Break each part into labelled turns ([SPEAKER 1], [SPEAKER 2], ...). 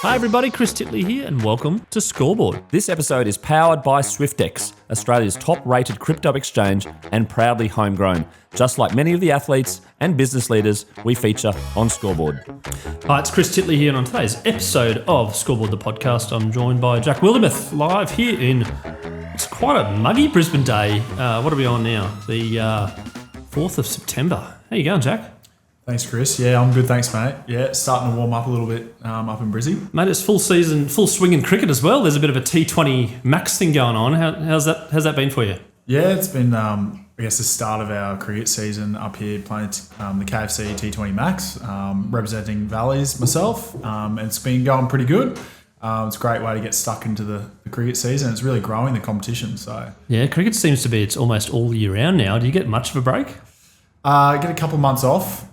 [SPEAKER 1] Hi everybody, Chris Titley here and welcome to Scoreboard. This episode is powered by Swyftx, Australia's top-rated crypto exchange and proudly homegrown, just like many of the athletes and business leaders we feature on Scoreboard.
[SPEAKER 2] Hi, it's Chris Titley here, and on today's episode of Scoreboard the podcast, I'm joined by Jack Wildermuth, live here in, it's quite a muggy Brisbane day. What are we on now? The 4th of September. How you going, Jack?
[SPEAKER 3] Thanks, Chris. Yeah, I'm good, thanks, mate. Yeah, it's starting to warm up a little bit up in Brizzy.
[SPEAKER 2] Mate, it's full season, full swing in cricket as well. There's a bit of a T20 Max thing going on. How's that been for you?
[SPEAKER 3] Yeah, it's been, I guess, the start of our cricket season up here playing the KFC T20 Max, representing Valleys myself. And it's been going pretty good. It's a great way to get stuck into the cricket season. It's really growing the competition. So
[SPEAKER 2] yeah, cricket seems to be, it's almost all year round now. Do you get much of a break?
[SPEAKER 3] I get a couple of months off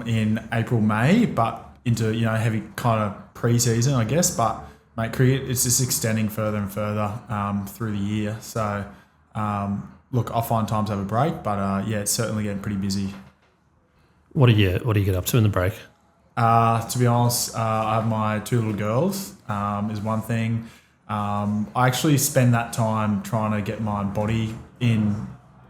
[SPEAKER 3] in April, May, but into heavy kind of pre-season, I guess. But mate, cricket, it's just extending further and further through the year. So look, I find time to have a break, but yeah, it's certainly getting pretty busy.
[SPEAKER 2] What do you get up to in the break?
[SPEAKER 3] To be honest, I have my two little girls. Is one thing. I actually spend that time trying to get my body in.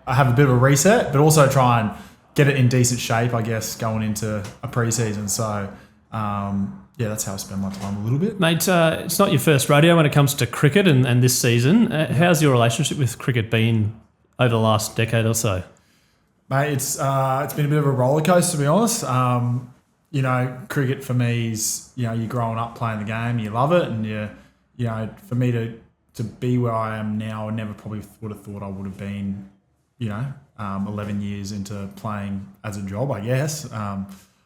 [SPEAKER 3] I have a bit of a reset, but also try and get it in decent shape, I guess, going into a pre-season. So, yeah, that's how I spend my time a little bit.
[SPEAKER 2] Mate, it's not your first rodeo when it comes to cricket and this season. How's your relationship with cricket been over the last decade or so?
[SPEAKER 3] Mate, it's been a bit of a roller coaster, to be honest. Cricket for me is, you're growing up playing the game, you love it, and for me to be where I am now, I never probably would have thought I would have been 11 years into playing as a job, I guess.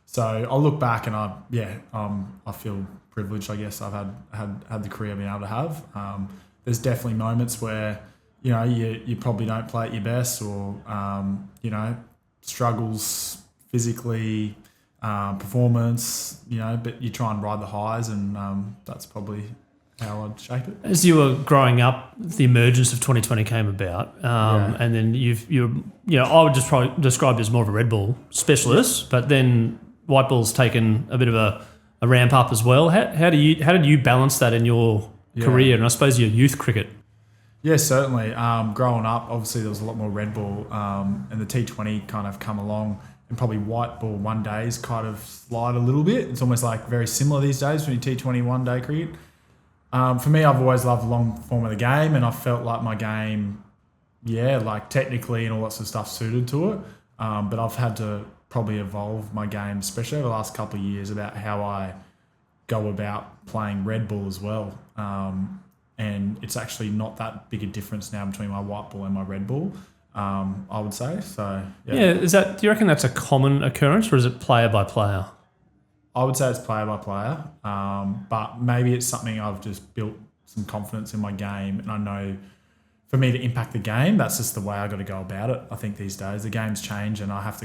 [SPEAKER 3] So I look back and I feel privileged, I guess, I've had the career I've been able to have. There's definitely moments where, you probably don't play at your best or, struggles physically, performance, but you try and ride the highs, and that's probably how I'd shape it.
[SPEAKER 2] As you were growing up, the emergence of 2020 came about, and then I would just probably describe you as more of a red ball specialist, but then white ball's taken a bit of a ramp up as well. How did you balance that in your career and I suppose your youth cricket?
[SPEAKER 3] Yeah, certainly. Growing up, obviously there was a lot more red ball, and the T20 kind of come along, and probably white ball one days kind of slide a little bit. It's almost like very similar these days when you T20 one day cricket. For me, I've always loved the long form of the game, and I felt like my game, technically and all that sort of stuff suited to it. But I've had to probably evolve my game, especially over the last couple of years, about how I go about playing red ball as well. And it's actually not that big a difference now between my white ball and my red ball, I would say. So
[SPEAKER 2] yeah, do you reckon that's a common occurrence, or is it player by player?
[SPEAKER 3] I would say it's player by player, but maybe it's something I've just built some confidence in my game, and I know for me to impact the game, that's just the way I got to go about it. I think these days the game's changed, and I have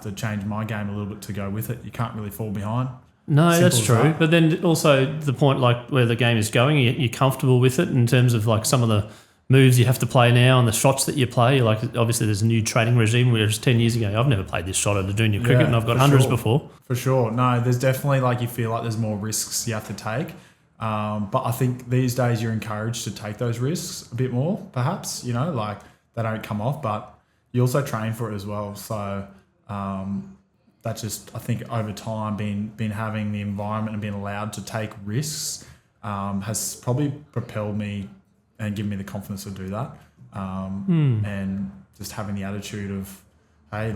[SPEAKER 3] to change my game a little bit to go with it. You can't really fall behind.
[SPEAKER 2] No, that's true. But then also the point, like where the game is going, you're comfortable with it in terms of like some of the moves you have to play now and the shots that you play. Like obviously there's a new training regime, whereas 10 years ago I've never played this shot at a junior cricket, and I've got hundreds before. For
[SPEAKER 3] sure. No, there's definitely you feel like there's more risks you have to take. But I think these days you're encouraged to take those risks a bit more, perhaps, they don't come off, but you also train for it as well. So that's just, I think over time been having the environment and being allowed to take risks has probably propelled me and given me the confidence to do that. And just having the attitude of, hey,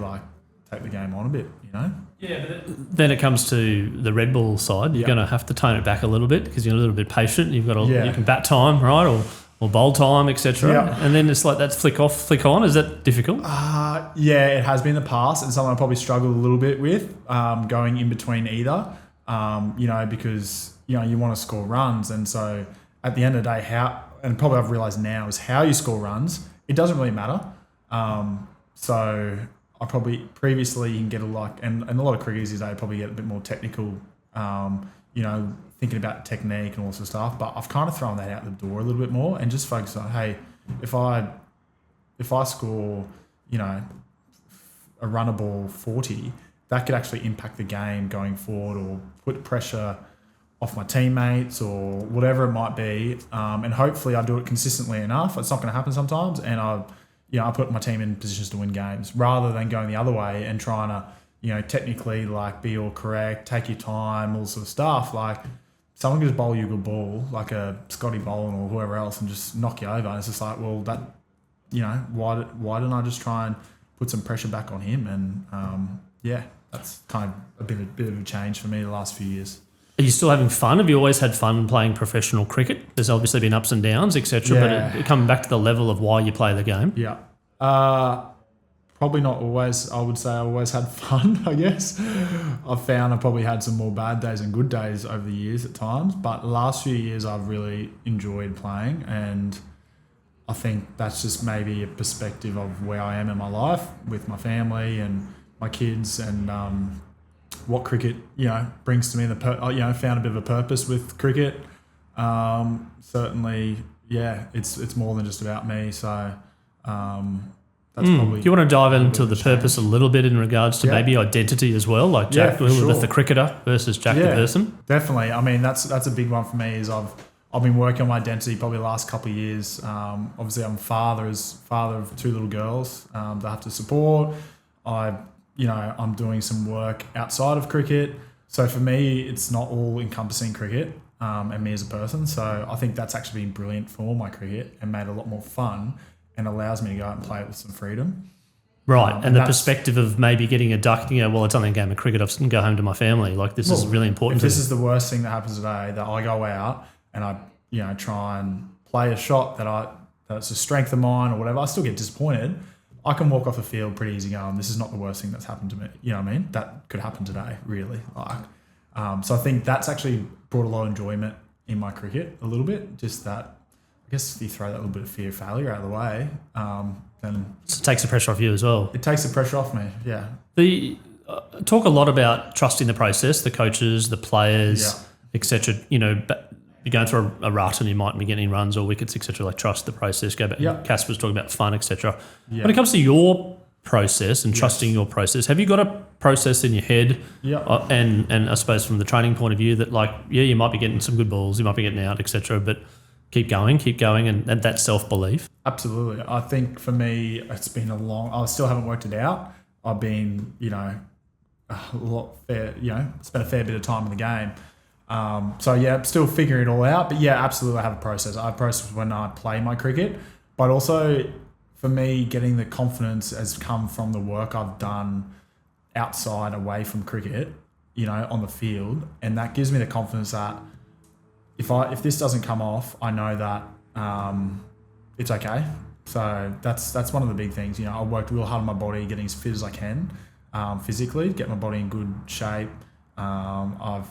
[SPEAKER 3] take the game on a bit,
[SPEAKER 2] Yeah, but then it comes to the red ball side. You're going to have to tone it back a little bit because you're a little bit patient. You've got you can bat time, right, or bowl time, etc.
[SPEAKER 3] Yeah.
[SPEAKER 2] And then it's like that's flick off, flick on. Is that difficult?
[SPEAKER 3] Yeah, it has been in the past, and something I probably struggled a little bit with going in between either. Because you want to score runs, and so at the end of the day, and probably I've realised now is how you score runs. It doesn't really matter. So I probably previously you can get and a lot of cricketers these days probably get a bit more technical, thinking about technique and all sorts of stuff. But I've kind of thrown that out the door a little bit more and just focus on, hey, if I score, a runner ball 40, that could actually impact the game going forward or put pressure off my teammates or whatever it might be, and hopefully I do it consistently enough. It's not going to happen sometimes, and I put my team in positions to win games rather than going the other way and trying to, technically like be all correct, take your time, all sort of stuff. Like someone can just bowl you a good ball, like a Scotty Boland or whoever else, and just knock you over. And it's just like, well, that, why didn't I just try and put some pressure back on him? And that's kind of a bit of a change for me the last few years.
[SPEAKER 2] Are you still having fun? Have you always had fun playing professional cricket? There's obviously been ups and downs, etc. But coming back to the level of why you play the game.
[SPEAKER 3] Yeah. Probably not always. I would say I always had fun, I guess. I've found I've probably had some more bad days and good days over the years at times. But the last few years I've really enjoyed playing, and I think that's just maybe a perspective of where I am in my life with my family and my kids, and what cricket, brings to me. Found a bit of a purpose with cricket. Certainly, it's more than just about me. So that's probably.
[SPEAKER 2] Do you want to dive into the purpose a little bit in regards to maybe identity as well, like Jack Wildermuth, the cricketer, versus Jack the person?
[SPEAKER 3] Definitely. I mean, that's a big one for me. Is I've been working on my identity probably the last couple of years. Obviously, I'm father of 2 little girls that I have to support. I'm doing some work outside of cricket. So for me, it's not all encompassing cricket and me as a person. So I think that's actually been brilliant for my cricket and made it a lot more fun and allows me to go out and play it with some freedom.
[SPEAKER 2] Right. And the perspective of maybe getting a duck, well, it's only a game of cricket. I can go home to my family. Like this is really important.
[SPEAKER 3] If this is the worst thing that happens today, that I go out and I, try and play a shot that's a strength of mine or whatever, I still get disappointed. I can walk off the field pretty easy going, this is not the worst thing that's happened to me. You know what I mean? That could happen today, really. So I think that's actually brought a lot of enjoyment in my cricket a little bit. Just that, I guess if you throw that little bit of fear of failure out of the way, then...
[SPEAKER 2] So it takes the pressure off you as well.
[SPEAKER 3] It takes the pressure off me, yeah.
[SPEAKER 2] Talk a lot about trusting the process, the coaches, the players, etc. You're going through a rut and you might be getting runs or wickets, etc. Like trust the process. Go back. Cass was talking about fun, etc. When it comes to your process and trusting your process, have you got a process in your head? And I suppose from the training point of view that you might be getting some good balls, you might be getting out, etc. But keep going, and that self-belief.
[SPEAKER 3] Absolutely. I think for me, it's been I still haven't worked it out. I've been, spent a fair bit of time in the game. Still figuring it all out. But absolutely I have a process. I have a process when I play my cricket. But also for me, getting the confidence has come from the work I've done outside, away from cricket, on the field. And that gives me the confidence that if this doesn't come off, I know that it's okay. So that's one of the big things. I worked real hard on my body, getting as fit as I can physically, get my body in good shape. I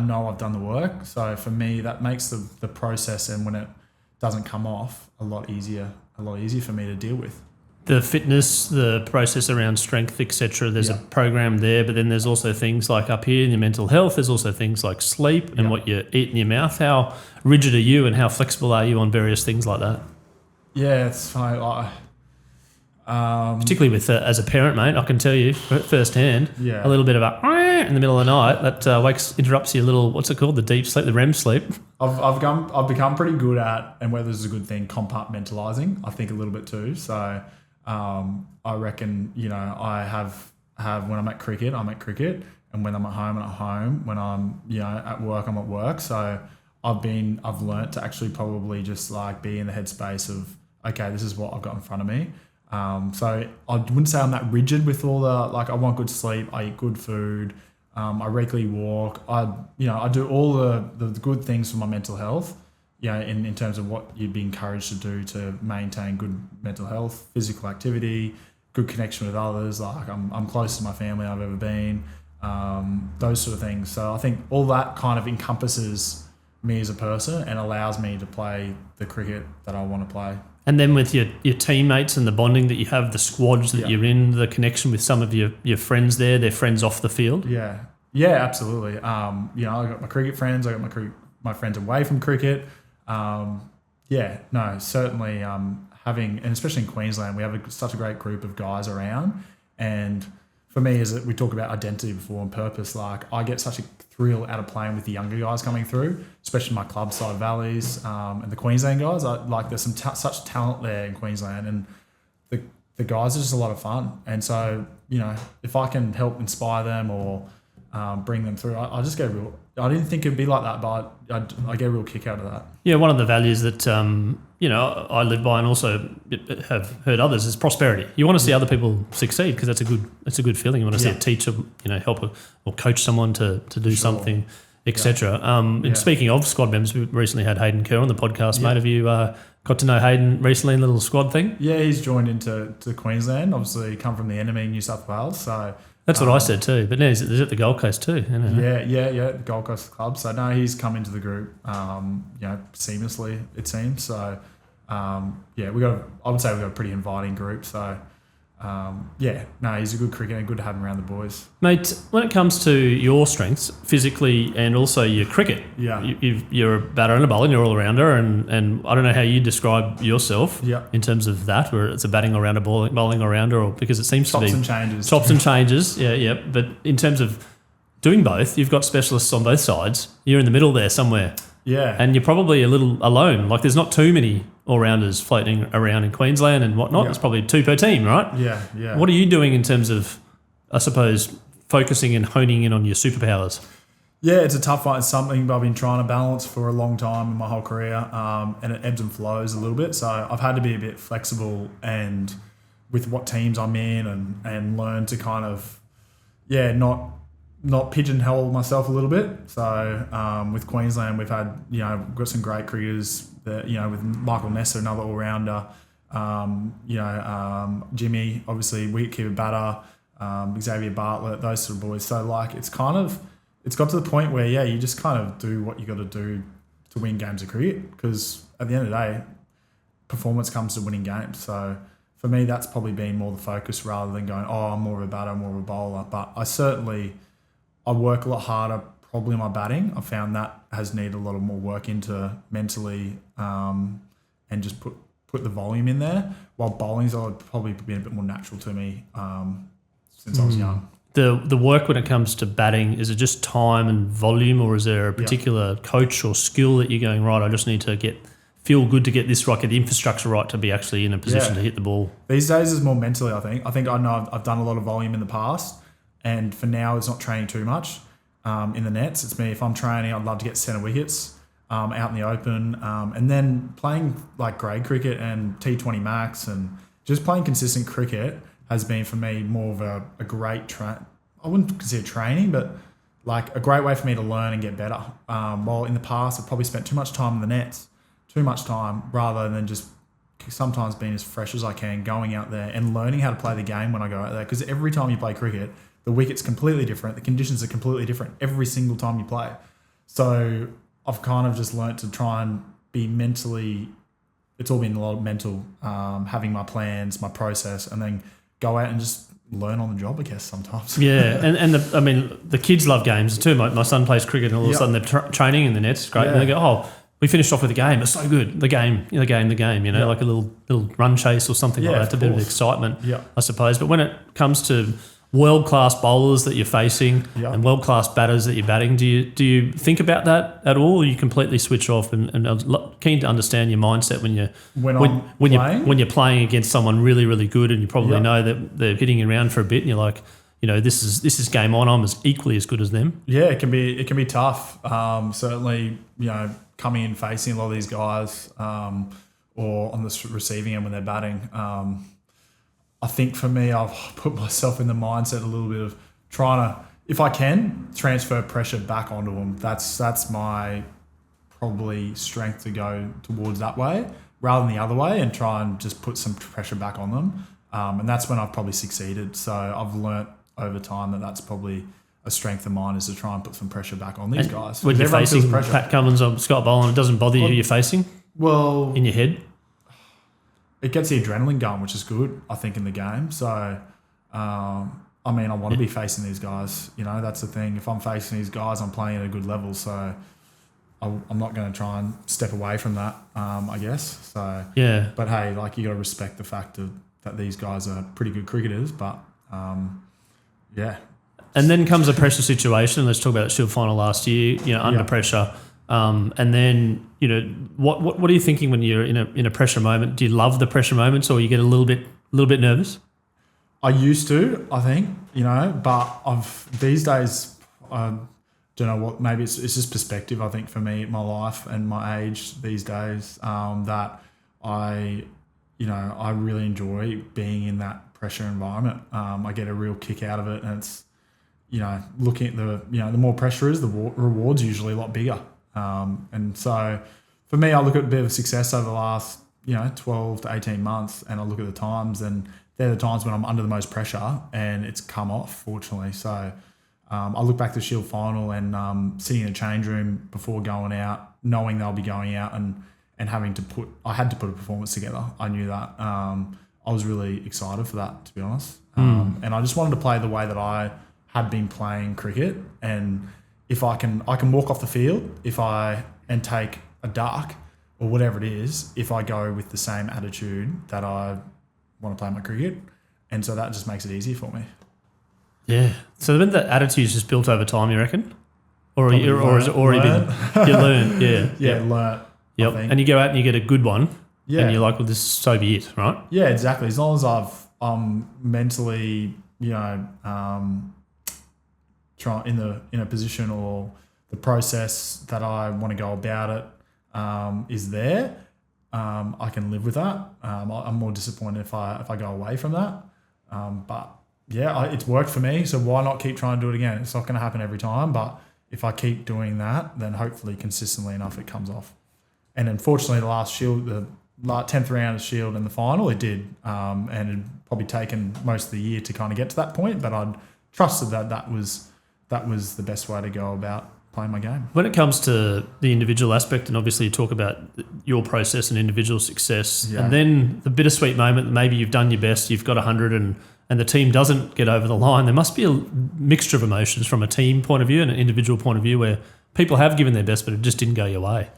[SPEAKER 3] know I've done the work. So for me, that makes the process, and when it doesn't come off, a lot easier for me to deal with.
[SPEAKER 2] The fitness, the process around strength, etc. There's a program there, but then there's also things like up here in your mental health. There's also things like sleep and what you eat in your mouth. How rigid are you and how flexible are you on various things like that? Yeah,
[SPEAKER 3] it's funny.
[SPEAKER 2] Particularly with as a parent, mate, I can tell you firsthand. A little bit of in the middle of the night that interrupts your little, what's it called, the deep sleep, the REM sleep.
[SPEAKER 3] I've become pretty good at, and whether this is a good thing, compartmentalizing. I think a little bit too. So I reckon I have when I'm at cricket, and when I'm at home. When I'm at work, I'm at work. So I've learnt to actually probably just be in the headspace of, okay, this is what I've got in front of me. So I wouldn't say I'm that rigid with all the, I want good sleep, I eat good food, I regularly walk, I do all the good things for my mental health, in terms of what you'd be encouraged to do to maintain good mental health, physical activity, good connection with others, I'm close to my family I've ever been, those sort of things. So I think all that kind of encompasses me as a person and allows me to play the cricket that I want to play.
[SPEAKER 2] And then with your teammates and the bonding that you have, the squads that you're in, the connection with some of your friends there, they're friends off the field?
[SPEAKER 3] Yeah, absolutely. I got my cricket friends, I got my friends away from cricket. Certainly having, and especially in Queensland, we have such a great group of guys around. And for me, we talk about identity before and purpose, I get such a thrill out of playing with the younger guys coming through, especially my club side Valleys and the Queensland guys. There's some such talent there in Queensland, and the guys are just a lot of fun. And so, if I can help inspire them or bring them through, I just get I didn't think it'd be like that, but I get a real kick out of that.
[SPEAKER 2] Yeah, one of the values that I live by and also have heard others is prosperity. You want to see other people succeed because that's a good feeling. You want to see a teacher, help or coach someone to do something, etc. And speaking of squad members, we recently had Hayden Kerr on the podcast. Mate, have you got to know Hayden recently in a little squad thing?
[SPEAKER 3] Yeah, he's joined into Queensland. Obviously, come from the enemy, New South Wales. So
[SPEAKER 2] that's what I said too. But now he's at the Gold Coast too.
[SPEAKER 3] Yeah, the Gold Coast club. So no, he's come into the group, seamlessly it seems. So I would say we've got a pretty inviting group. So he's a good cricketer and good to have him around the boys.
[SPEAKER 2] Mate, when it comes to your strengths, physically and also your cricket, you're a batter and a bowler and you're all-rounder, and I don't know how you describe yourself in terms of that, where it's a batting all-rounder, bowling all-rounder, or because it seems to be... Chops and changes, yeah. But in terms of doing both, you've got specialists on both sides. You're in the middle there somewhere.
[SPEAKER 3] Yeah.
[SPEAKER 2] And you're probably a little alone. Like, there's not too many all-rounders floating around in Queensland and whatnot. There's probably 2 per team, right?
[SPEAKER 3] Yeah.
[SPEAKER 2] What are you doing in terms of, I suppose, focusing and honing in on your superpowers?
[SPEAKER 3] Yeah, it's a tough one. It's something I've been trying to balance for a long time in my whole career, and it ebbs and flows a little bit. So I've had to be a bit flexible and with what teams I'm in and learn to kind of, not pigeonhole myself a little bit. So with Queensland, we've had, we've got some great cricketers that, with Michael Nessa, another all-rounder, Jimmy, obviously wicketkeeper batter, Xavier Bartlett, those sort of boys. So it's got to the point where, you just kind of do what you got to do to win games of cricket, because at the end of the day, performance comes to winning games. So for me, that's probably been more the focus rather than going, I'm more of a batter, more of a bowler. But I work a lot harder probably in my batting. I found that has needed a lot of more work into mentally and just put the volume in there, while bowling's probably been a bit more natural to me since I was young.
[SPEAKER 2] The work when it comes to batting, is it just time and volume, or is there a particular coach or skill that you're going, right, I just need to feel good to get this right, get the infrastructure right to be actually in a position to hit the ball?
[SPEAKER 3] These days it's more mentally, I think. I know I've done a lot of volume in the past, and for now it's not training too much in the nets. It's me, if I'm training, I'd love to get centre wickets out in the open, and then playing like grade cricket and T20 max and just playing consistent cricket has been for me more of a great I wouldn't consider training, but like a great way for me to learn and get better. While in the past I've probably spent too much time in the nets, too much time, rather than just sometimes being as fresh as I can, going out there and learning how to play the game when I go out there. Because every time you play cricket, the wicket's completely different. The conditions are completely different every single time you play. So I've kind of just learnt to try and be mentally, it's all been a lot of mental, having my plans, my process, and then go out and just learn on the job, I guess, sometimes.
[SPEAKER 2] Yeah, and the kids love games too. My son plays cricket, and all of a sudden they're training in the nets. It's great. And they go, we finished off with a game. It's so good. The game, like a little run chase or something like that. It's a bit of excitement, I suppose. But when it comes to world-class bowlers that you're facing and world-class batters that you're batting, do you think about that at all? Or you completely switch off? And I'm keen to understand your mindset when you're playing against someone really, really good, and you probably know that they're hitting you around for a bit, and you're like, this is game on. I'm equally as good as them. Yeah,
[SPEAKER 3] it can be tough. Certainly, coming in facing a lot of these guys, or on the receiving end when they're batting. I think for me, I've put myself in the mindset a little bit of trying to, if I can, transfer pressure back onto them. That's my probably strength, to go towards that way rather than the other way, and try and just put some pressure back on them. And that's when I've probably succeeded. So I've learnt over time that that's probably a strength of mine, is to try and put some pressure back on these guys.
[SPEAKER 2] When you're facing Pat Cummins or Scott Boland, it doesn't bother you who you're facing?
[SPEAKER 3] Well,
[SPEAKER 2] in your head?
[SPEAKER 3] It gets the adrenaline going, which is good, I think, in the game. So, I want to be facing these guys. That's the thing. If I'm facing these guys, I'm playing at a good level. So, I'm not going to try and step away from that, I guess. So,
[SPEAKER 2] yeah.
[SPEAKER 3] But hey, you got to respect the fact that these guys are pretty good cricketers. But, yeah.
[SPEAKER 2] And then comes a pressure situation. Let's talk about that Shield final last year, under pressure. And then, what are you thinking when you're in a pressure moment? Do you love the pressure moments, or you get a little bit nervous?
[SPEAKER 3] I used to, I think, but these days, I don't know what, maybe it's just perspective, I think, for me, my life and my age these days, that I really enjoy being in that pressure environment. I get a real kick out of it, and it's, looking at the more pressure is, the reward's usually a lot bigger. And so for me, I look at a bit of success over the last, 12 to 18 months, and I look at the times, and they're the times when I'm under the most pressure and it's come off, fortunately. So I look back to the Shield final and sitting in a change room before going out, knowing they'll be going out and I had to put a performance together. I knew that. I was really excited for that, to be honest. And I just wanted to play the way that I had been playing cricket. And if I can walk off the field and take a duck or whatever it is, if I go with the same attitude that I want to play my cricket. And so that just makes it easier for me.
[SPEAKER 2] Yeah. So then that attitude's just built over time, you reckon? Or has it already been? You learn, yeah.
[SPEAKER 3] Yeah, learn.
[SPEAKER 2] Yep. And you go out and you get a good one. Yeah. And you're like, well, so be it, right?
[SPEAKER 3] Yeah, exactly. As long as I'm mentally, in a position, or the process that I want to go about it is there, I can live with that. I'm more disappointed if I go away from that. But yeah, it's worked for me. So why not keep trying to do it again? It's not going to happen every time, but if I keep doing that, then hopefully consistently enough it comes off. And unfortunately, the last Shield, the 10th round of Shield and the final, it did. And it had probably taken most of the year to kind of get to that point, but I'd trusted that was the best way to go about playing my game.
[SPEAKER 2] When it comes to the individual aspect, and obviously you talk about your process and individual success, and then the bittersweet moment that maybe you've done your best, you've got 100 and the team doesn't get over the line, there must be a mixture of emotions from a team point of view and an individual point of view where people have given their best, but it just didn't go your way.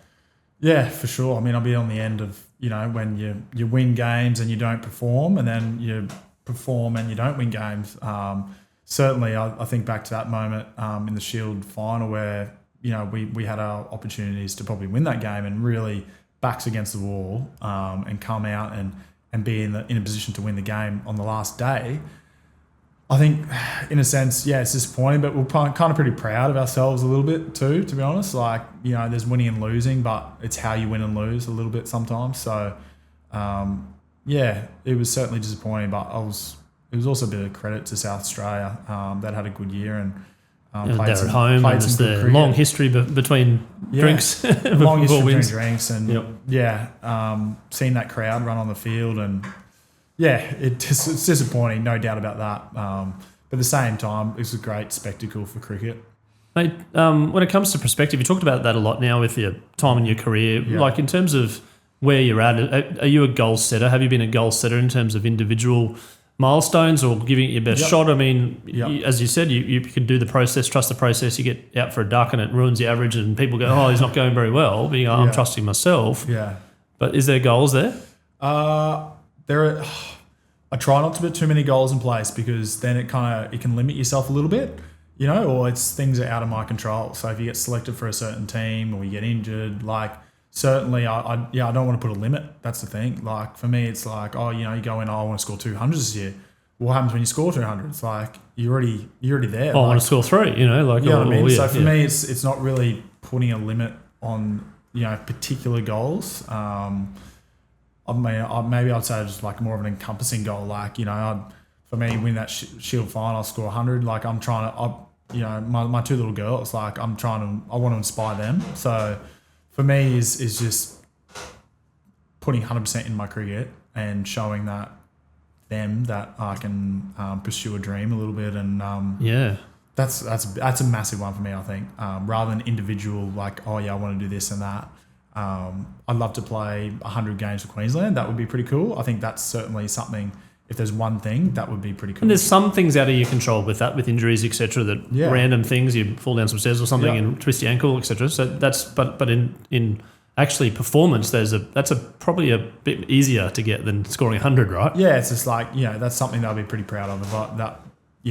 [SPEAKER 3] Yeah, for sure. I mean, I'll be on the end of, when you win games and you don't perform, and then you perform and you don't win games. Certainly, I think back to that moment in the Shield final where, we had our opportunities to probably win that game and really backs against the wall and come out and be in a position to win the game on the last day. I think, in a sense, it's disappointing, but we're kind of pretty proud of ourselves a little bit too, to be honest. Like, there's winning and losing, but it's how you win and lose a little bit sometimes. So, it was certainly disappointing, but it was also a bit of credit to South Australia that had a good year and
[SPEAKER 2] they're at home, and there's the long history between drinks.
[SPEAKER 3] Long history between drinks, and seeing that crowd run on the field, and it's disappointing, no doubt about that. But at the same time, it's a great spectacle for cricket.
[SPEAKER 2] Mate, when it comes to perspective, you talked about that a lot now with your time in your career. Yeah. Like in terms of where you're at, are you a goal setter? Have you been a goal setter in terms of individual milestones or giving it your best shot? I mean, as you said, you can do the process, trust the process. You get out for a duck and it ruins the average, and people go, "Oh, he's not going very well." But you go, "I'm trusting myself." Yeah. But is there goals there?
[SPEAKER 3] I try not to put too many goals in place, because then it can limit yourself a little bit, or it's things are out of my control. So if you get selected for a certain team or you get injured, like certainly I don't want to put a limit. That's the thing. Like for me, it's like, you go in, I want to score 200s this year. What happens when you score 200? It's like you're already there.
[SPEAKER 2] I want to score 3, like.
[SPEAKER 3] You know what I mean? So for me, it's not really putting a limit on, particular goals. Maybe I'd say just like more of an encompassing goal. Like, for me, win that Shield final, score 100. Like I'm trying to, my two little girls, like I want to inspire them. So for me is just putting 100% in my cricket and showing that I can pursue a dream a little bit. And that's a massive one for me, I think. Rather than individual, like, I want to do this and that. I'd love to play 100 games for Queensland. That would be pretty cool. I think that's certainly something. If there's one thing, that would be pretty cool.
[SPEAKER 2] And there's some things out of your control with that, with injuries, etc. That random things, you fall down some stairs or something and twist your ankle, etc. So that's but in actually performance, that's probably a bit easier to get than scoring 100, right?
[SPEAKER 3] Yeah, it's just like that's something that I'd be pretty proud of.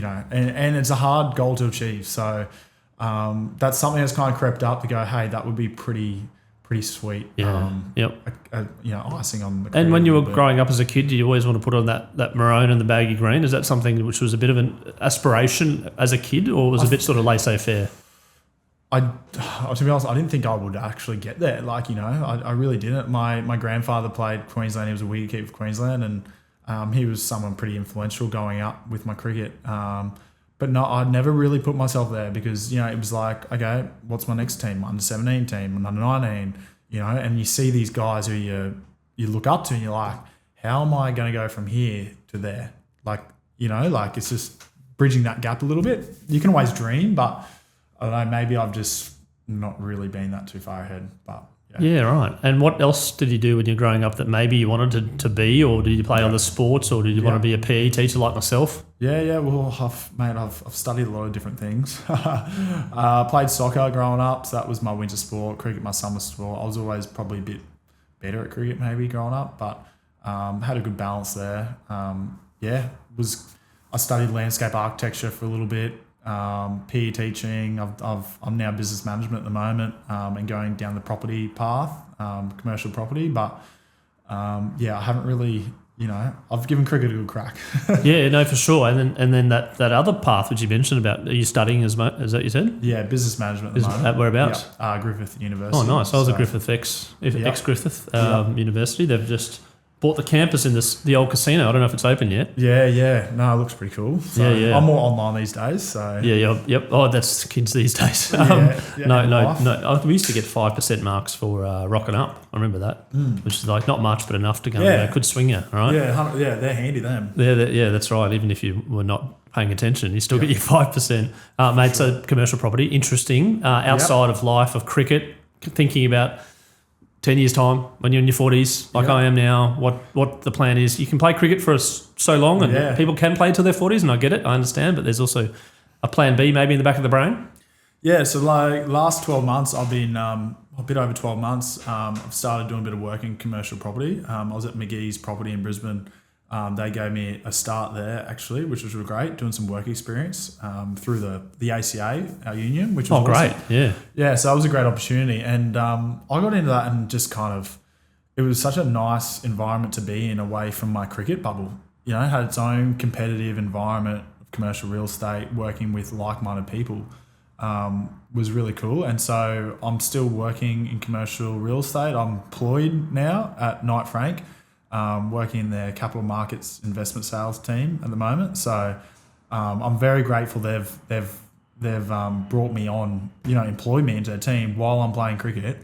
[SPEAKER 3] and it's a hard goal to achieve. So that's something that's kind of crept up to go, hey, that would be pretty sweet.
[SPEAKER 2] Yeah.
[SPEAKER 3] Icing on the cake.
[SPEAKER 2] And when you were growing up as a kid, did you always want to put on that maroon and the baggy green? Is that something which was a bit of an aspiration as a kid, or was it a bit sort of laissez-faire?
[SPEAKER 3] To be honest, I didn't think I would actually get there. I really didn't. My grandfather played Queensland. He was a wicketkeeper for Queensland, and he was someone pretty influential going up with my cricket. But no, I never really put myself there because, it was like, okay, what's my next team? Under 17 team, under 19, and you see these guys who you look up to and you're like, how am I going to go from here to there? It's just bridging that gap a little bit. You can always dream, but I don't know, maybe I've just not really been that too far ahead, but
[SPEAKER 2] yeah, right. And what else did you do when you were growing up that maybe you wanted to be, or did you play other sports, or did you want to be a PE teacher like myself?
[SPEAKER 3] Yeah. Well, I've studied a lot of different things. Played soccer growing up, so that was my winter sport. Cricket, my summer sport. I was always probably a bit better at cricket maybe growing up, but had a good balance there. I studied landscape architecture for a little bit. PE teaching. I'm now business management at the moment, and going down the property path, commercial property. But I haven't really, I've given cricket a good crack.
[SPEAKER 2] Yeah, no, for sure. And then that other path which you mentioned about, are you studying is that you said?
[SPEAKER 3] Yeah, business management at the moment.
[SPEAKER 2] At whereabouts?
[SPEAKER 3] Yeah, Griffith University.
[SPEAKER 2] Oh, nice. I was at Griffith ex-Griffith University. They've just bought the campus in the old casino. I don't know if it's open yet.
[SPEAKER 3] Yeah. No, it looks pretty cool. So
[SPEAKER 2] yeah.
[SPEAKER 3] I'm more online these days. So
[SPEAKER 2] Yep. Oh, that's kids these days. No. We used to get 5% marks for rocking up. I remember that, which is like not much, but enough to go. Yeah, could swing you. Right.
[SPEAKER 3] Yeah, they're handy. Them.
[SPEAKER 2] Yeah, that's right. Even if you were not paying attention, you still get your 5%, mate. So commercial property, interesting. Outside of life of cricket, thinking about 10 years' time, when you're in your 40s, like I am now, what the plan is. You can play cricket for so long, and people can play till their 40s, and I get it, I understand, but there's also a plan B maybe in the back of the brain. Yeah,
[SPEAKER 3] so like last 12 months, I've been a bit over 12 months. I've started doing a bit of work in commercial property. I was at McGee's property in Brisbane. They gave me a start there, actually, which was really great, doing some work experience through the ACA, our union, which was
[SPEAKER 2] great,
[SPEAKER 3] awesome. Yeah, so that was a great opportunity. And I got into that and just it was such a nice environment to be in away from my cricket bubble. It had its own competitive environment of commercial real estate, working with like-minded people was really cool. And so I'm still working in commercial real estate. I'm employed now at Knight Frank, working in their capital markets investment sales team at the moment. So I'm very grateful they've brought me on, employed me into their team while I'm playing cricket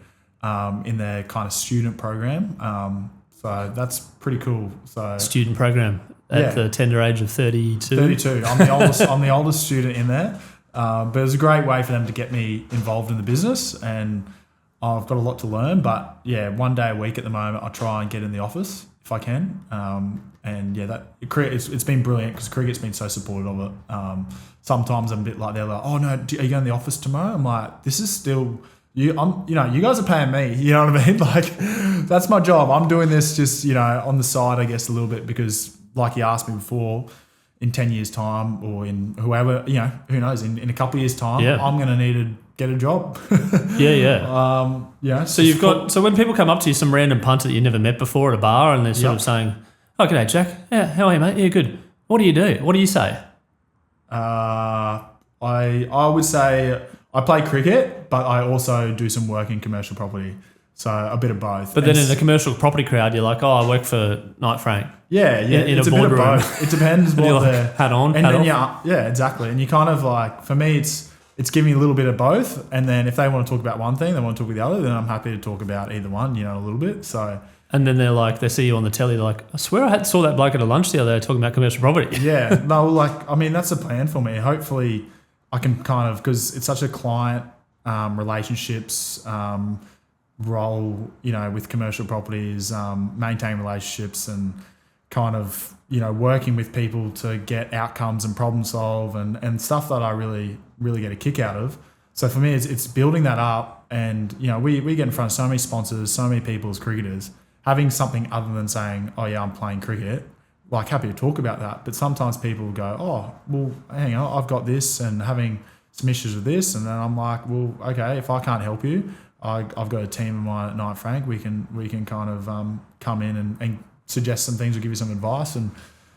[SPEAKER 3] in their kind of student program. So that's pretty cool. So
[SPEAKER 2] student program at the tender age of 32.
[SPEAKER 3] 32. I'm the oldest student in there. But it was a great way for them to get me involved in the business, and I've got a lot to learn. But one day a week at the moment, I try and get in the office if I can. It's been brilliant because cricket's been so supportive of it. Sometimes I'm a bit like, they're like, oh no, are you going to the office tomorrow? I'm like, this is still you. You guys are paying me. You know what I mean? Like, that's my job. I'm doing this just on the side, I guess, a little bit because, like you asked me before, in 10 years' time or in whoever, who knows, in a couple of years' time, I'm going to need to get a job.
[SPEAKER 2] So when people come up to you, some random punter that you never met before at a bar, and they're sort of saying, oh, g'day, Jack. Yeah, how are you, mate? Yeah, good. What do you do? What do you say?
[SPEAKER 3] I would say I play cricket, but I also do some work in commercial property. So a bit of both.
[SPEAKER 2] But then in the commercial property crowd, you're like, oh, I work for Knight Frank.
[SPEAKER 3] Yeah.
[SPEAKER 2] In
[SPEAKER 3] it's
[SPEAKER 2] a
[SPEAKER 3] bit of
[SPEAKER 2] boardroom.
[SPEAKER 3] both. It depends what the
[SPEAKER 2] hat on,
[SPEAKER 3] and
[SPEAKER 2] hat
[SPEAKER 3] then
[SPEAKER 2] off.
[SPEAKER 3] Yeah, exactly. And you kind of like, for me, it's giving a little bit of both. And then if they want to talk about one thing, they want to talk about the other, then I'm happy to talk about either one, a little bit. So.
[SPEAKER 2] And then they see you on the telly, they're like, I swear I saw that bloke at a lunch the other day talking about commercial property.
[SPEAKER 3] Yeah. No, that's a plan for me. Hopefully I can because it's such a client relationships role, with commercial properties, maintain relationships and kind of, working with people to get outcomes and problem solve and stuff that I really, really get a kick out of. So for me, it's building that up and, we get in front of so many sponsors, so many people as cricketers, having something other than saying, oh yeah, I'm playing cricket. like happy to talk about that. But sometimes people go, oh, well, hang on, I've got this and having some issues with this. And then I'm like, well, okay, if I can't help you, I've got a team of mine at Knight Frank. We can kind of come in and suggest some things or give you some advice. And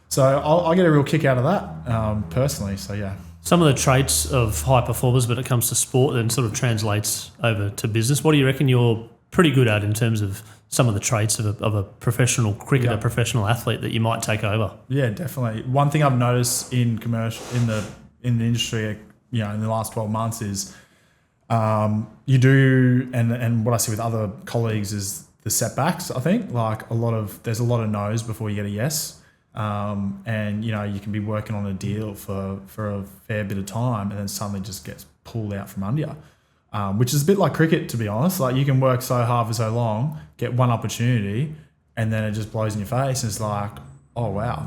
[SPEAKER 3] so I get a real kick out of that personally. So, yeah.
[SPEAKER 2] Some of the traits of high performers when it comes to sport then sort of translates over to business. What do you reckon you're pretty good at in terms of some of the traits of a professional cricketer, professional athlete that you might take over? Yeah,
[SPEAKER 3] definitely. One thing I've noticed in the industry, in the last 12 months is you do, and what I see with other colleagues is the setbacks. I think there's a lot of no's before you get a yes. And you can be working on a deal for a fair bit of time and then suddenly just gets pulled out from under you, which is a bit like cricket, to be honest. Like, you can work so hard for so long, get one opportunity, and then it just blows in your face. And it's like, oh wow,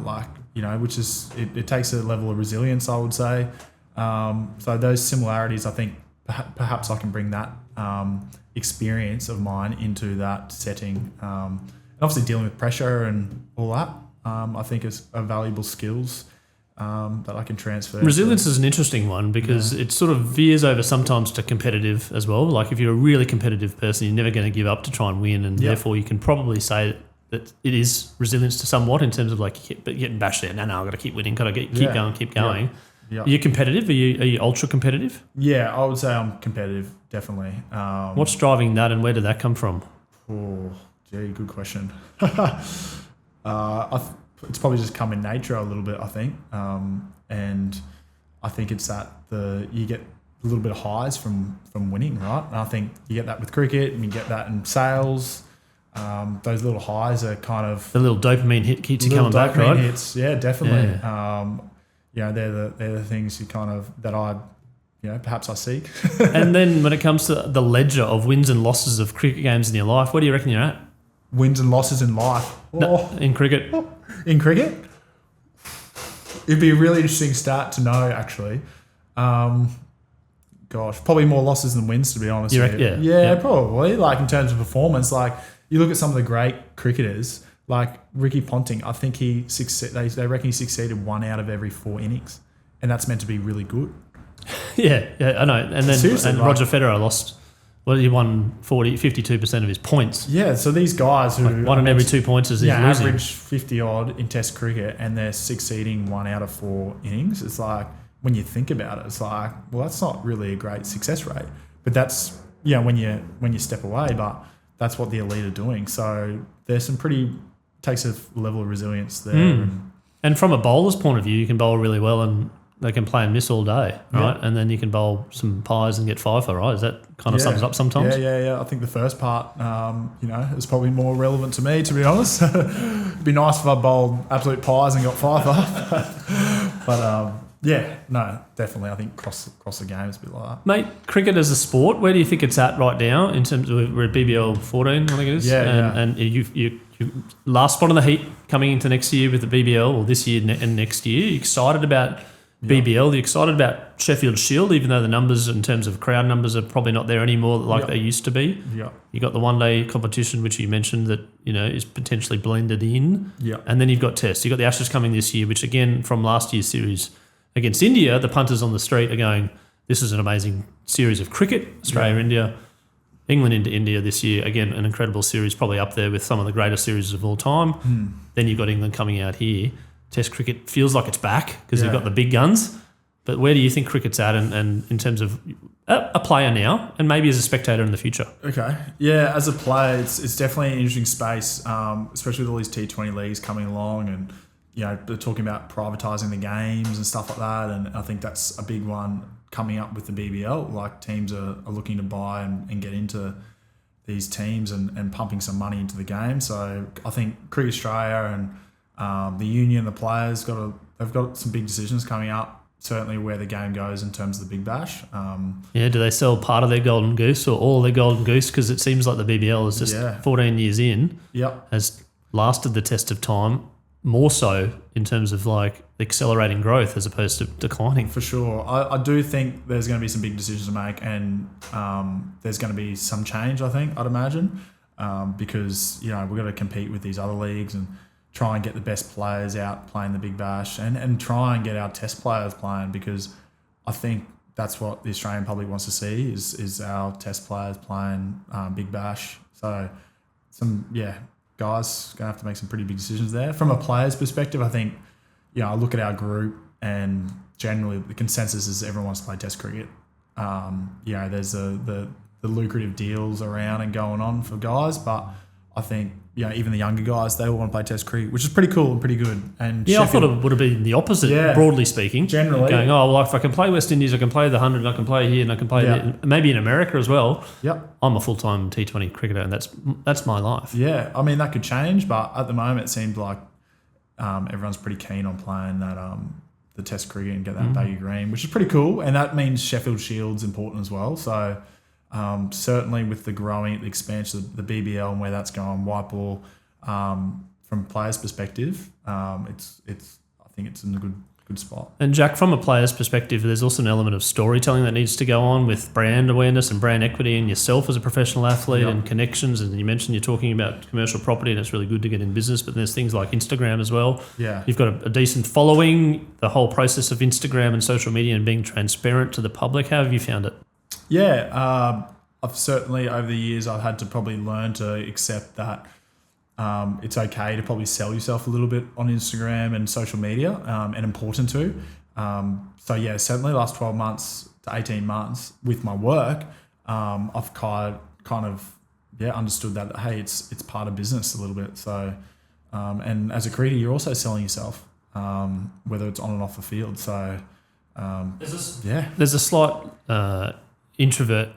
[SPEAKER 3] which is it takes a level of resilience, I would say. So those similarities, I think perhaps I can bring that experience of mine into that setting, and obviously dealing with pressure and all that. I think is a valuable skills that I can transfer.
[SPEAKER 2] Resilience is an interesting one because it sort of veers over sometimes to competitive as well. Like, if you're a really competitive person, you're never going to give up to try and win, and therefore you can probably say that it is resilience to somewhat in terms of getting bashed there. No, I've got to keep winning. Got to keep going. Yeah. Are you competitive? Are you ultra competitive?
[SPEAKER 3] Yeah, I would say I'm competitive, definitely.
[SPEAKER 2] What's driving that, and where did that come from?
[SPEAKER 3] Oh, gee, good question. It's probably just come in nature a little bit, I think, and I think it's that you get a little bit of highs from winning, right? And I think you get that with cricket, and you get that in sales. Those little highs are kind of
[SPEAKER 2] the little dopamine hit keeps you coming back, right?
[SPEAKER 3] Hits, yeah, definitely. Yeah. They're the things that I perhaps I seek.
[SPEAKER 2] And then when it comes to the ledger of wins and losses of cricket games in your life, where do you reckon you're at?
[SPEAKER 3] Wins and losses in life.
[SPEAKER 2] In cricket.
[SPEAKER 3] In cricket? It'd be a really interesting stat to know, actually. Probably more losses than wins, to be honest. Yeah, probably. Like, in terms of performance, like, you look at some of the great cricketers, like Ricky Ponting. I think they reckon he succeeded 1 out of every 4 innings, and that's meant to be really good.
[SPEAKER 2] Yeah, I know. And then Roger Federer lost. Well, he won 52% of his points.
[SPEAKER 3] Yeah, so these guys who...
[SPEAKER 2] one in every 2 points is losing.
[SPEAKER 3] Average 50-odd in Test cricket, and they're succeeding 1 out of 4 innings. It's like, when you think about it, it's like, well, that's not really a great success rate. But that's, when you step away, but that's what the elite are doing. So there's some takes a level of resilience there.
[SPEAKER 2] And from a bowler's point of view, you can bowl really well and they can play and miss all day, right? Yeah. And then you can bowl some pies and get 5 for, right? Is that kind of sums up sometimes?
[SPEAKER 3] Yeah. I think the first part, is probably more relevant to me, to be honest. It'd be nice if I bowled absolute pies and got 5 for. But definitely. I think cross the game is a bit like that.
[SPEAKER 2] Mate, cricket as a sport, where do you think it's at right now in terms of, we're at BBL 14, I think it is?
[SPEAKER 3] Yeah.
[SPEAKER 2] And you last spot on the Heat coming into next year with the BBL, or this year and next year. You excited about BBL? You excited about Sheffield Shield, even though the numbers in terms of crowd numbers are probably not there anymore like they used to be?
[SPEAKER 3] Yeah.
[SPEAKER 2] You got the one-day competition, which you mentioned that is potentially blended in.
[SPEAKER 3] Yeah.
[SPEAKER 2] And then you've got Tests. You've got the Ashes coming this year, which again from last year's series against India, the punters on the street are going, this is an amazing series of cricket. Australia, India, England into India this year. Again, an incredible series, probably up there with some of the greatest series of all time. Then you've got England coming out here. Test cricket feels like it's back because you've got the big guns. But where do you think cricket's at and in terms of a player now and maybe as a spectator in the future?
[SPEAKER 3] Okay. Yeah, as a player, it's definitely an interesting space, especially with all these T20 leagues coming along and, they're talking about privatising the games and stuff like that. And I think that's a big one coming up with the BBL. Like, teams are looking to buy and get into these teams and pumping some money into the game. So I think Cricket Australia and the union, the players, they've got some big decisions coming up, certainly where the game goes in terms of the Big Bash.
[SPEAKER 2] Do they sell part of their golden goose or all their golden goose? Because it seems like the BBL is just 14 years in, has lasted the test of time, more so in terms of like accelerating growth as opposed to declining.
[SPEAKER 3] For sure. I do think there's going to be some big decisions to make, and there's going to be some change, I think, I'd imagine, because, we've got to compete with these other leagues and try and get the best players out playing the Big Bash and try and get our test players playing, because I think that's what the Australian public wants to see is our test players playing Big Bash. So guys going to have to make some pretty big decisions there. From a player's perspective, I think, I look at our group and generally the consensus is everyone wants to play test cricket. There's the lucrative deals around and going on for guys, but I think even the younger guys, they all want to play test cricket, which is pretty cool and pretty good. And
[SPEAKER 2] I thought it would have been the opposite, broadly speaking.
[SPEAKER 3] Generally,
[SPEAKER 2] going, if I can play West Indies, I can play the 100, I can play here, and I can play there, maybe in America as well.
[SPEAKER 3] Yep,
[SPEAKER 2] I'm a full-time T20 cricketer, and that's my life.
[SPEAKER 3] Yeah, I mean that could change, but at the moment it seems like everyone's pretty keen on playing that the test cricket and get that Bayu Green, which is pretty cool, and that means Sheffield Shield's important as well. So. Certainly with the expansion of the BBL and where that's going, white ball, from a player's perspective, I think it's in a good spot.
[SPEAKER 2] And Jack, from a player's perspective, there's also an element of storytelling that needs to go on with brand awareness and brand equity and yourself as a professional athlete and connections. And you mentioned you're talking about commercial property and it's really good to get in business, but there's things like Instagram as well.
[SPEAKER 3] Yeah.
[SPEAKER 2] You've got a decent following, the whole process of Instagram and social media and being transparent to the public. How have you found it?
[SPEAKER 3] Yeah, I've certainly over the years I've had to probably learn to accept that it's okay to probably sell yourself a little bit on Instagram and social media, and important to. Certainly the last 12 months to 18 months with my work, I've kind of understood that hey, it's part of business a little bit. So and as a cricketer, you're also selling yourself, whether it's on and off the field. So there's a slight
[SPEAKER 2] introvert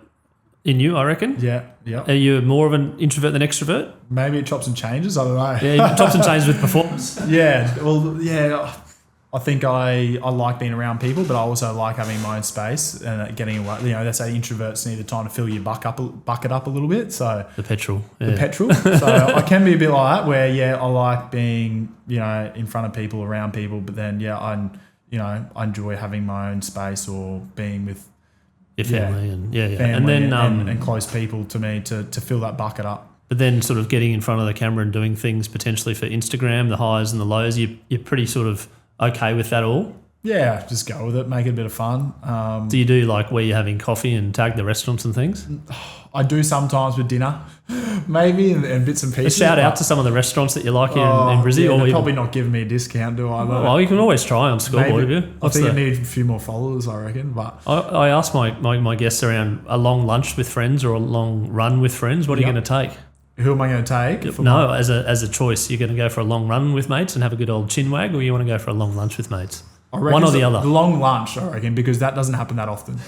[SPEAKER 2] in you, I reckon.
[SPEAKER 3] Yeah.
[SPEAKER 2] Are you more of an introvert than extrovert?
[SPEAKER 3] Maybe it chops and changes. I don't know.
[SPEAKER 2] Yeah, chops and changes with performance.
[SPEAKER 3] I think I like being around people, but I also like having my own space and getting away. They say introverts need the time to fill your bucket up a little bit. So
[SPEAKER 2] the petrol.
[SPEAKER 3] So I can be a bit like that, where I like being in front of people, around people, but then I enjoy having my own space or being with
[SPEAKER 2] your family
[SPEAKER 3] family
[SPEAKER 2] and then
[SPEAKER 3] and close people to me to fill that bucket up.
[SPEAKER 2] But then sort of getting in front of the camera and doing things potentially for Instagram, the highs and the lows, you're pretty sort of okay with that all?
[SPEAKER 3] Yeah, just go with it, make it a bit of fun.
[SPEAKER 2] Do you do like where you're having coffee and tag the restaurants and things?
[SPEAKER 3] I do sometimes with dinner, maybe, and bits and pieces.
[SPEAKER 2] A shout out to some of the restaurants that you like in Brisbane.
[SPEAKER 3] They're probably not giving me a discount, do I?
[SPEAKER 2] Well, you can always try on Scoreboard.
[SPEAKER 3] I think I need a few more followers, I reckon. But
[SPEAKER 2] I asked my guests around a long lunch with friends or a long run with friends. What are you going to take?
[SPEAKER 3] Who am I going to take?
[SPEAKER 2] As a choice, you're going to go for a long run with mates and have a good old chin wag, or you want to go for a long lunch with mates? One or the other.
[SPEAKER 3] The long lunch, I reckon, because that doesn't happen that often.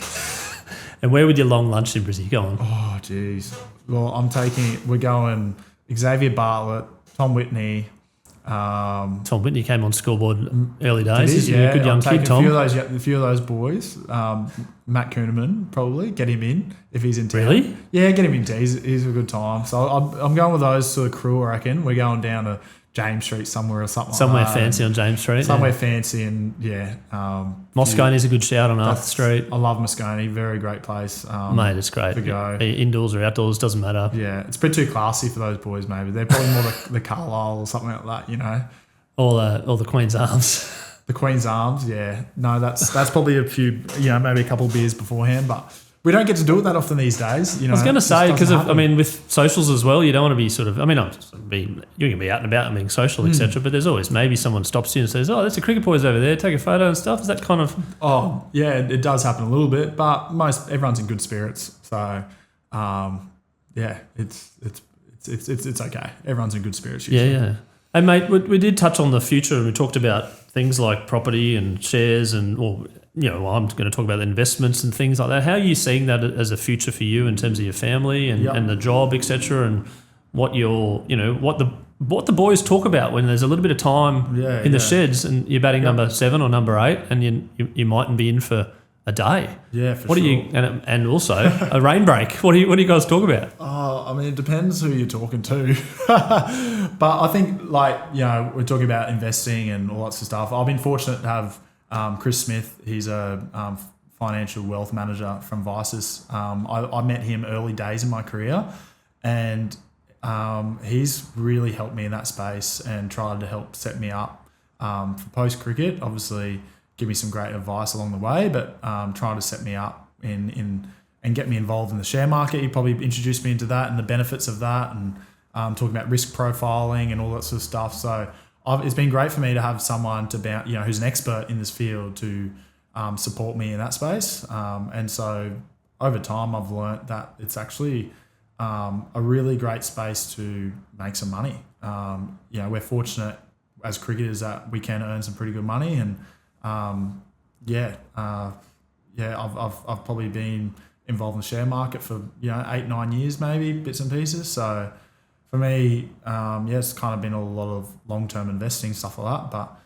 [SPEAKER 2] And where would your long lunch in Brisbane go on?
[SPEAKER 3] Oh, jeez. Well, we're going Xavier Bartlett, Tom Whitney.
[SPEAKER 2] Tom Whitney came on Scoreboard early days. He's a good young kid, Tom.
[SPEAKER 3] A few of those boys. Matt Kuhneman, probably. Get him in if he's in town.
[SPEAKER 2] Really?
[SPEAKER 3] Yeah, get him in. He's a good time. So I'm going with those sort of crew, I reckon. We're going down to James Street somewhere or something
[SPEAKER 2] somewhere
[SPEAKER 3] like that.
[SPEAKER 2] Fancy on James Street.
[SPEAKER 3] Somewhere fancy and
[SPEAKER 2] Moscone is a good shout on Arthur Street.
[SPEAKER 3] I love Moscone, very great place.
[SPEAKER 2] Mate, it's great.
[SPEAKER 3] To go.
[SPEAKER 2] Indoors or outdoors, doesn't matter.
[SPEAKER 3] Yeah, it's a bit too classy for those boys maybe. They're probably more the Carlisle or something like that,
[SPEAKER 2] Or the Queen's Arms.
[SPEAKER 3] The Queen's Arms, yeah. No, that's probably a few, maybe a couple of beers beforehand, but we don't get to do it that often these days.
[SPEAKER 2] I was going to say, because with socials as well, you don't want to be you can be out and about and being social, etc. But there's always maybe someone stops you and says, "Oh, that's a cricket boys over there. Take a photo and stuff." Is that kind of?
[SPEAKER 3] Oh, yeah, it does happen a little bit, but everyone's in good spirits. So, it's okay. Everyone's in good spirits usually.
[SPEAKER 2] Yeah. And mate, we did touch on the future, and we talked about things like property and shares, I'm going to talk about the investments and things like that. How are you seeing that as a future for you in terms of your family and the job, etc., and what what the boys talk about when there's a little bit of time in the sheds and you're batting number 7 or number 8, and you mightn't be in for a day.
[SPEAKER 3] Yeah, for
[SPEAKER 2] what
[SPEAKER 3] sure.
[SPEAKER 2] do you and also a rain break? What do you guys talk about?
[SPEAKER 3] It depends who you're talking to, but I think we're talking about investing and all that sort of stuff. I've been fortunate to have Chris Smith. He's a financial wealth manager from Vices. I met him early days in my career, and he's really helped me in that space and tried to help set me up for post cricket. Obviously, give me some great advice along the way, but trying to set me up in and get me involved in the share market. He probably introduced me into that and the benefits of that, and talking about risk profiling and all that sort of stuff. So it's been great for me to have someone who's an expert in this field to support me in that space. And so over time, I've learnt that it's actually a really great space to make some money. We're fortunate as cricketers that we can earn some pretty good money, and I've probably been involved in the share market for 8-9 years, maybe bits and pieces. So for me, it's kind of been a lot of long-term investing, stuff like that. But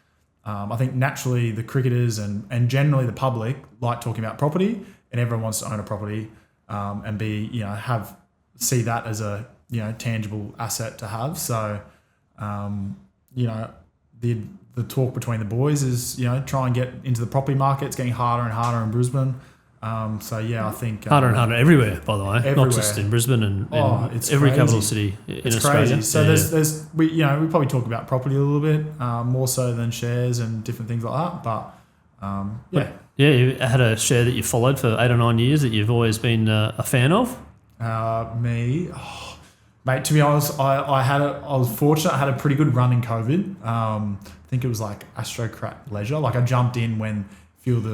[SPEAKER 3] I think naturally the cricketers and generally the public like talking about property, and everyone wants to own a property and see that as a tangible asset to have. So the talk between the boys is try and get into the property market. It's getting harder and harder in Brisbane. I think
[SPEAKER 2] harder and harder everywhere, by the way,
[SPEAKER 3] everywhere.
[SPEAKER 2] Not just in Brisbane and
[SPEAKER 3] it's
[SPEAKER 2] every
[SPEAKER 3] crazy.
[SPEAKER 2] capital city in
[SPEAKER 3] it's
[SPEAKER 2] Australia.
[SPEAKER 3] Crazy. So we probably talk about property a little bit more so than shares and different things like that. But
[SPEAKER 2] you had a share that you followed for 8 or 9 years that you've always been a fan of.
[SPEAKER 3] Mate, to be honest, I was fortunate. I had a pretty good run in COVID. I think it was like Astrocrat Leisure. Like I jumped in when it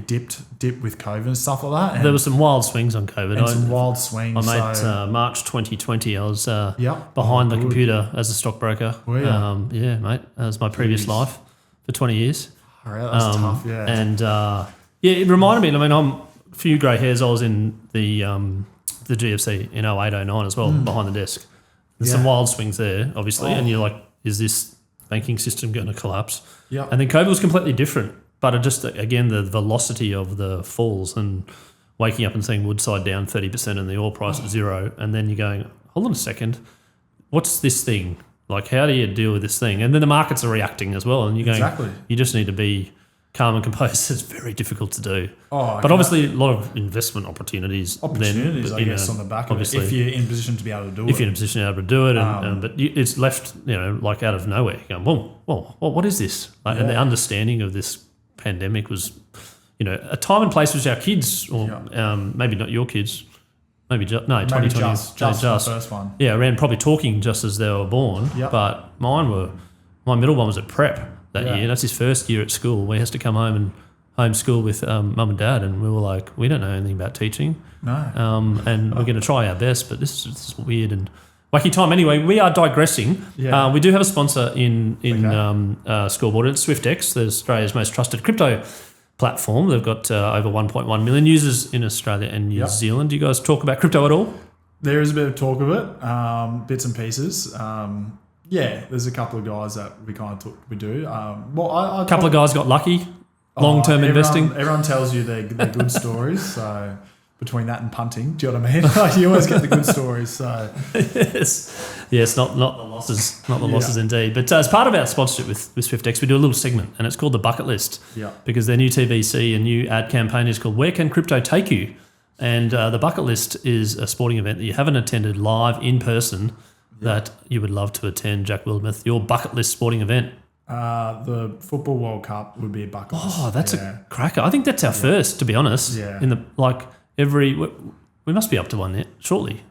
[SPEAKER 3] dipped with COVID and stuff like that. And
[SPEAKER 2] there were some wild swings on COVID.
[SPEAKER 3] Some wild swings.
[SPEAKER 2] I made March 2020. I was behind the computer as a stockbroker.
[SPEAKER 3] Were you?
[SPEAKER 2] Mate. That was my previous life for 20 years.
[SPEAKER 3] All right, that's tough, yeah.
[SPEAKER 2] And it reminded me. I mean, I'm a few grey hairs. I was in the GFC in 08-09 as well, behind the desk. There's some wild swings there, obviously, and you're like, is this banking system going to collapse?
[SPEAKER 3] Yeah.
[SPEAKER 2] And then COVID was completely different. But just, again, the velocity of the falls and waking up and seeing Woodside down 30% and the oil price at zero, and then you're going, hold on a second, what's this thing? Like, how do you deal with this thing? And then the markets are reacting as well, and you're going, you just need to be calm and composed. It's very difficult to do. But obviously, a lot of investment opportunities.
[SPEAKER 3] I guess, on the back of it, if you're in a position to be able to do it.
[SPEAKER 2] If you're in a position to be able to do it, but it's left, like out of nowhere. You're going, whoa, what is this? And the understanding of this pandemic was, a time and place was our kids, or maybe not your kids, maybe 2020.
[SPEAKER 3] Just the first one.
[SPEAKER 2] Yeah, around probably talking just as they were born. Yep. But my middle one was at prep that year. That's his first year at school. He has to come home and homeschool with mum and dad, and we were like, we don't know anything about teaching.
[SPEAKER 3] No.
[SPEAKER 2] And we're going to try our best, but this is weird and wacky time. Anyway, we are digressing.
[SPEAKER 3] Yeah.
[SPEAKER 2] We do have a sponsor in Scoreboard. It's Swyftx, the Australia's most trusted crypto platform. They've got over 1.1 million users in Australia and New Zealand. Do you guys talk about crypto at all?
[SPEAKER 3] There is a bit of talk of it, bits and pieces. There's a couple of guys that we do. A
[SPEAKER 2] couple of guys got lucky. Long-term investing.
[SPEAKER 3] Everyone tells you they're good stories. So between that and punting, do you know what I mean? Like, you always get the good stories. So
[SPEAKER 2] yes, not the losses, losses indeed. But as part of our sponsorship with Swyftx, we do a little segment, and it's called the Bucket List.
[SPEAKER 3] Yeah.
[SPEAKER 2] Because their new TVC and new ad campaign is called "Where Can Crypto Take You?" And the Bucket List is a sporting event that you haven't attended live in person that you would love to attend. Jack Wildermuth, your bucket list sporting event.
[SPEAKER 3] The Football World Cup would be a bucket list.
[SPEAKER 2] Oh, that's a cracker. I think that's our first, to be honest.
[SPEAKER 3] Yeah.
[SPEAKER 2] We must be up to one yet, shortly.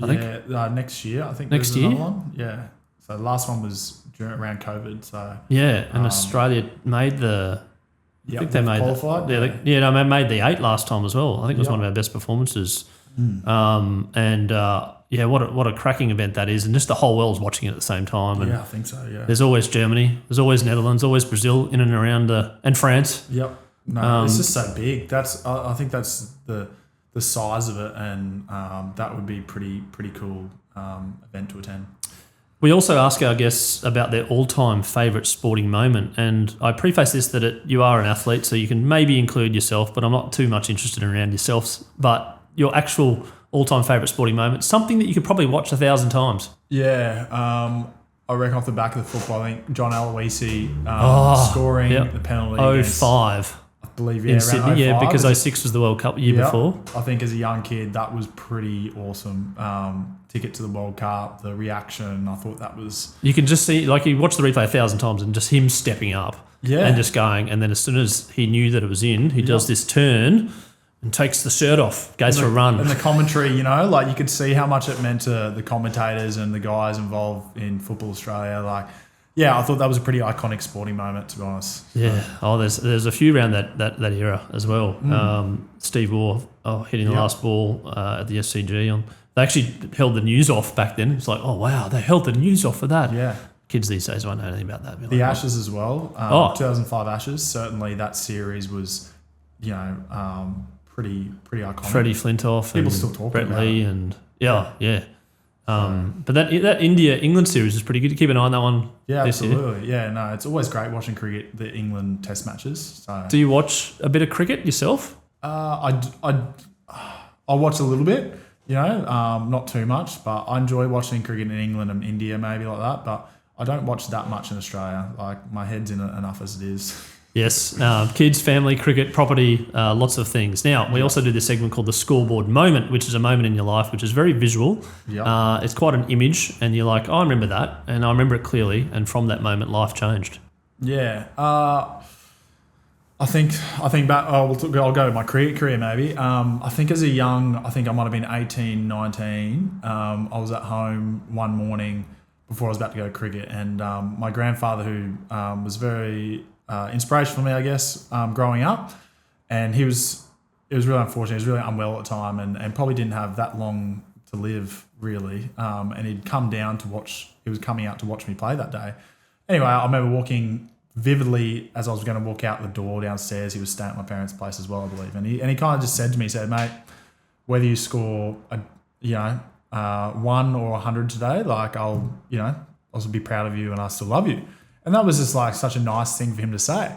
[SPEAKER 2] I think.
[SPEAKER 3] Next year. I think
[SPEAKER 2] next
[SPEAKER 3] there's
[SPEAKER 2] year.
[SPEAKER 3] Another one. Yeah. So the last one was around COVID. So
[SPEAKER 2] and Australia made the. I think they made
[SPEAKER 3] qualified.
[SPEAKER 2] They made the 8 last time as well. I think it was one of our best performances. What a cracking event that is, and just the whole world's watching it at the same time. And
[SPEAKER 3] I think so. Yeah.
[SPEAKER 2] There's always Germany, there's always Netherlands, always Brazil in and around, and France.
[SPEAKER 3] Yep. No, it's just so big. I think that's the size of it, and that would be pretty cool event to attend.
[SPEAKER 2] We also ask our guests about their all-time favourite sporting moment, and I preface this that you are an athlete, so you can maybe include yourself, but I'm not too much interested in around yourself. But your actual all-time favourite sporting moment, something that you could probably watch 1,000 times.
[SPEAKER 3] Yeah, I reckon off the back of the football, I think John Aloisi scoring the penalty.
[SPEAKER 2] 05.
[SPEAKER 3] I believe,
[SPEAKER 2] in
[SPEAKER 3] around
[SPEAKER 2] Sydney,
[SPEAKER 3] 05.
[SPEAKER 2] because 06 was the World Cup the year before.
[SPEAKER 3] I think as a young kid, that was pretty awesome. Ticket to the World Cup, the reaction, I thought that was...
[SPEAKER 2] You can just see, like, you watch the replay 1,000 times and just him stepping up and just going, and then as soon as he knew that it was in, he does this turn and takes the shirt off, goes for a run.
[SPEAKER 3] And the commentary, you know, like you could see how much it meant to the commentators and the guys involved in Football Australia. Like, yeah, I thought that was a pretty iconic sporting moment, to be honest.
[SPEAKER 2] Yeah. Oh, there's a few around that era as well. Steve Waugh hitting the last ball at the SCG. They actually held the news off back then. It's like, oh, wow, they held the news off for that.
[SPEAKER 3] Yeah.
[SPEAKER 2] Kids these days won't know anything about that.
[SPEAKER 3] The Ashes as well. 2005 Ashes. Certainly that series was, you know, pretty iconic.
[SPEAKER 2] Freddie Flintoff.
[SPEAKER 3] People
[SPEAKER 2] and
[SPEAKER 3] still talk
[SPEAKER 2] Brett
[SPEAKER 3] about
[SPEAKER 2] Lee
[SPEAKER 3] it.
[SPEAKER 2] and but that India-England series is pretty good. Keep an eye on that one.
[SPEAKER 3] Yeah,
[SPEAKER 2] this
[SPEAKER 3] absolutely.
[SPEAKER 2] year.
[SPEAKER 3] Yeah, no, it's always great watching cricket, the England Test matches. So
[SPEAKER 2] Do you watch a bit of cricket yourself?
[SPEAKER 3] I watch a little bit, you know, not too much, but I enjoy watching cricket in England and India, maybe like that. But I don't watch that much in Australia. Like, my head's in it enough as it is.
[SPEAKER 2] Yes, kids, family, cricket, property, lots of things. Now, we also do this segment called the Scoreboard Moment, which is a moment in your life which is very visual.
[SPEAKER 3] Yep.
[SPEAKER 2] It's quite an image, and you're like, oh, I remember that, and I remember it clearly, and from that moment, life changed.
[SPEAKER 3] Yeah. I think back, I'll go to my career maybe. I think as a young, I think I might have been 18, 19. I was at home one morning before I was about to go to cricket, and my grandfather, who was very... inspirational for me, I guess, growing up. And it was really unfortunate. He was really unwell at the time and probably didn't have that long to live, really. And he was coming out to watch me play that day. Anyway, I remember walking vividly as I was going to walk out the door downstairs. He was staying at my parents' place as well, I believe. And he kind of just said to me, mate, whether you score, 1 or 100 today, like I'll be proud of you and I still love you. And that was just like such a nice thing for him to say.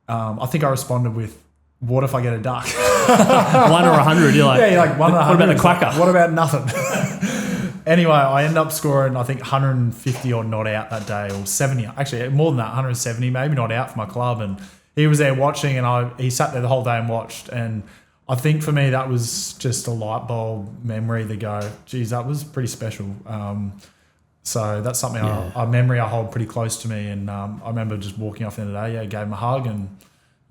[SPEAKER 3] I think I responded with, what if I get a duck?
[SPEAKER 2] 1 or 100, you're like...
[SPEAKER 3] Yeah, you're like 1 or 100.
[SPEAKER 2] What about the quacker?
[SPEAKER 3] What about nothing? Anyway, I ended up scoring, I think, 150 odd not out that day, or 70. Actually, more than that, 170 maybe not out for my club. And he was there watching, and he sat there the whole day and watched. And I think for me, that was just a light bulb memory to go, geez, that was pretty special. So that's something, a memory I hold pretty close to me. And I remember just walking off the end of the day, gave him a hug. And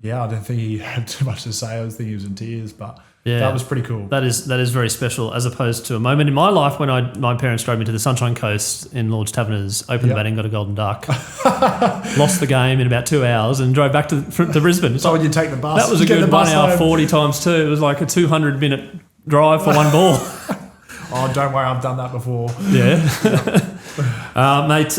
[SPEAKER 3] I don't think he had too much to say. I was thinking he was in tears, but that was pretty cool.
[SPEAKER 2] That is very special, as opposed to a moment in my life when my parents drove me to the Sunshine Coast in Lord's Taverners, opened the batting, got a golden duck, lost the game in about 2 hours and drove back to Brisbane.
[SPEAKER 3] So when you take the bus?
[SPEAKER 2] That was a good 1 hour 40 times 2. It was like a 200-minute drive for one ball.
[SPEAKER 3] Oh, don't worry, I've done that before.
[SPEAKER 2] Yeah. Mate,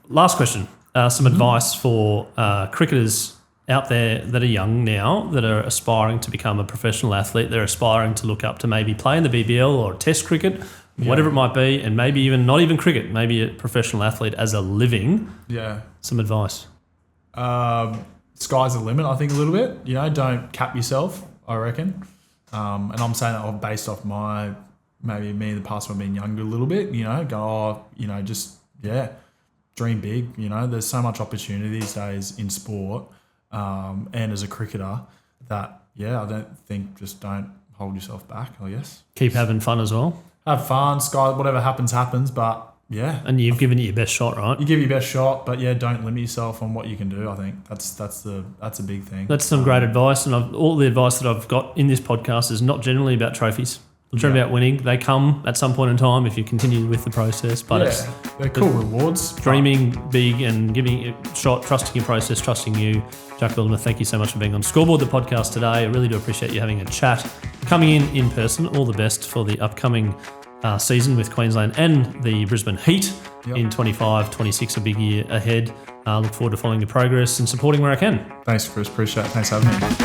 [SPEAKER 2] last question. Some advice for cricketers out there that are young now, that are aspiring to become a professional athlete. They're aspiring to look up to maybe play in the BBL or test cricket, whatever it might be, and maybe even not even cricket, maybe a professional athlete as a living. Yeah. Some advice.
[SPEAKER 3] Sky's the limit, I think, a little bit. You know, don't cap yourself, I reckon. And I'm saying that based off maybe me in the past when I've been younger a little bit, dream big. You know, there's so much opportunity these days in sport and as a cricketer that, I don't think, just don't hold yourself back, I guess.
[SPEAKER 2] Keep having fun as well.
[SPEAKER 3] Have fun, Sky, whatever happens, but
[SPEAKER 2] And you've given it your best shot, right?
[SPEAKER 3] You give your best shot, but don't limit yourself on what you can do. I think that's a big thing.
[SPEAKER 2] That's some great advice, and all the advice that I've got in this podcast is not generally about trophies. It's about winning. They come at some point in time if you continue with the process. But
[SPEAKER 3] they're cool rewards.
[SPEAKER 2] Dreaming big and giving it a shot, trusting your process, trusting you. Jack Wildermuth, thank you so much for being on Scoreboard, the podcast today. I really do appreciate you having a chat. Coming in person, all the best for the upcoming season with Queensland and the Brisbane Heat in 25, 26, a big year ahead. Look forward to following your progress and supporting where I can.
[SPEAKER 3] Thanks, Chris. Appreciate it. Thanks for having me.